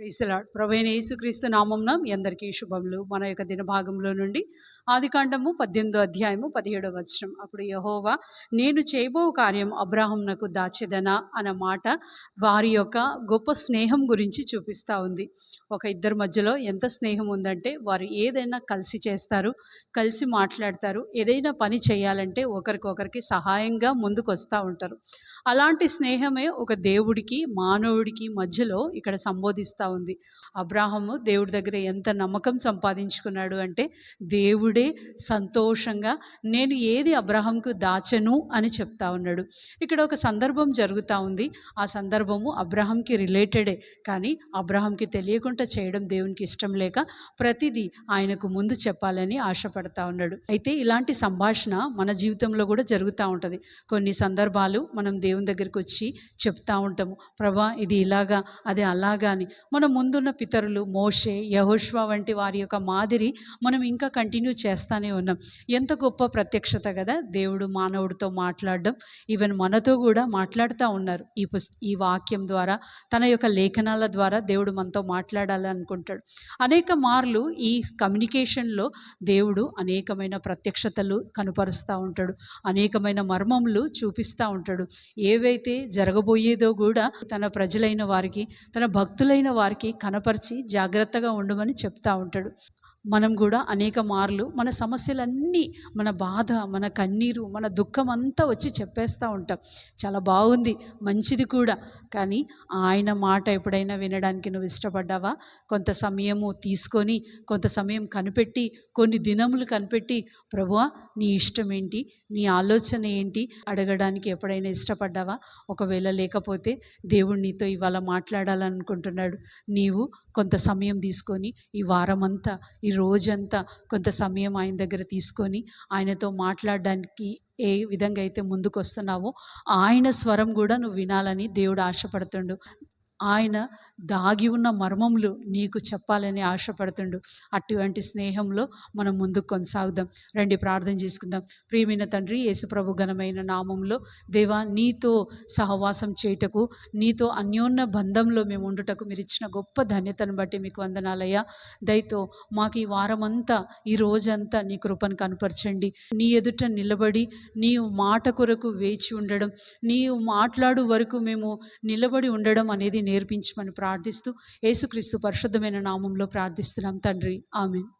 Praise the lord. ప్రభువైన యేసుక్రీస్తు నామమున మీ అందరికీ శుభములు. మన యొక్క దిన భాగంలో నుండి ఆదికాండము 18వ అధ్యాయము 17వ వచనం. అప్పుడు యెహోవా, నేను చేయబో కార్యం అబ్రాహామునకు దాచెదనా అన్న మాట వారి యొక్క గొప్ప స్నేహం గురించి చూపిస్తూ ఉంది. ఒక ఇద్దరి మధ్యలో ఎంత స్నేహం ఉందంటే వారు ఏదైనా కలిసి చేస్తారు, కలిసి మాట్లాడతారు, ఏదైనా పని చేయాలంటే ఒకరికొకరికి సహాయంగా ముందుకు వస్తూ ఉంటారు. అలాంటి స్నేహమే ఒక దేవుడికి మానవుడికి మధ్యలో ఇక్కడ సంబోధిస్తూ ఉంది. అబ్రాహాము దేవుడి దగ్గర ఎంత నమ్మకం సంపాదించుకున్నాడు అంటే దేవుడే సంతోషంగా నేను ఏది అబ్రాహాంకు దాచెను అని చెప్తా ఉన్నాడు. ఇక్కడ ఒక సందర్భం జరుగుతూ ఉంది. ఆ సందర్భము అబ్రాహాంకి రిలేటెడే, కానీ అబ్రాహాంకి తెలియకుండా చేయడం దేవునికి ఇష్టం లేక ప్రతిదీ ఆయనకు ముందు చెప్పాలని ఆశపడతా ఉన్నాడు. అయితే ఇలాంటి సంభాషణ మన జీవితంలో కూడా జరుగుతూ ఉంటుంది. కొన్ని సందర్భాలు మనం దేవుని దగ్గరికి వచ్చి చెప్తా ఉంటాము, ప్రభా ఇది ఇలాగా అది అలాగా అని. మన ముందున్న పితరులు మోషే, యెహోషువ వంటి వారి యొక్క మాదిరి మనం ఇంకా కంటిన్యూ చేస్తూనే ఉన్నాం. ఎంత గొప్ప ప్రత్యక్షత కదా దేవుడు మానవుడితో మాట్లాడడం. ఈవెన్ మనతో కూడా మాట్లాడుతూ ఉన్నారు. ఈ వాక్యం ద్వారా, తన యొక్క లేఖనాల ద్వారా దేవుడు మనతో మాట్లాడాలనుకుంటాడు. అనేక మార్లు ఈ కమ్యూనికేషన్లో దేవుడు అనేకమైన ప్రత్యక్షతలు కనుపరుస్తూ ఉంటాడు, అనేకమైన మర్మములు చూపిస్తూ ఉంటాడు. ఏవైతే జరగబోయేదో కూడా తన ప్రజలైన వారికి, తన భక్తులైన వారికి కనపరిచి జాగ్రత్తగా ఉండమని చెప్తా ఉంటాడు. మనం కూడా అనేక మార్లు మన సమస్యలన్నీ, మన బాధ, మన కన్నీరు, మన దుఃఖం అంతా వచ్చి చెప్పేస్తూ ఉంటాం. చాలా బాగుంది, మంచిది కూడా. కానీ ఆయన మాట ఎప్పుడైనా వినడానికి నువ్వు ఇష్టపడ్డావా? కొంత సమయము తీసుకొని, కొంత సమయం కనిపెట్టి, కొన్ని దినములు కనిపెట్టి, ప్రభువా నీ ఇష్టం ఏంటి, నీ ఆలోచన ఏంటి అడగడానికి ఎప్పుడైనా ఇష్టపడ్డావా? ఒకవేళ లేకపోతే దేవుడు నీతో ఇవాళ మాట్లాడాలనుకుంటున్నాడు. నీవు కొంత సమయం తీసుకొని ఈ వారమంతా, ఈ రోజంతా కొంత సమయం ఆయన దగ్గర తీసుకొని ఆయనతో మాట్లాడడానికి ఏ విధంగా అయితే ముందుకు వస్తున్నావో ఆయన స్వరం కూడా నువ్వు వినాలని దేవుడు ఆశపడుతుండు. ఆయన దాగి ఉన్న మర్మములు నీకు చెప్పాలని ఆశపడుతుండు. అటువంటి స్నేహంలో మనం ముందుకు కొనసాగుదాం. రండి ప్రార్థన చేసుకుందాం. ప్రియమైన తండ్రి, యేసుప్రభు ఘనమైన నామంలో దేవా, నీతో సహవాసం చేయుటకు, నీతో అన్యోన్య బంధంలో మేము ఉండుటకు మీరు ఇచ్చిన గొప్ప ధన్యతను బట్టి మీకు వందనాలయ్యా. దయతో మాకు ఈ వారమంతా, ఈ రోజంతా నీ కృపను కనపరచండి. నీ ఎదుట నిలబడి నీ మాట కొరకు వేచి ఉండడం, నీవు మాట్లాడు వరకు మేము నిలబడి ఉండడం అనేది నేర్పించమని ప్రార్థిస్తూ యేసుక్రీస్తు పరిశుద్ధమైన నామంలో ప్రార్థిస్తున్నాం తండ్రి. ఆమేన్.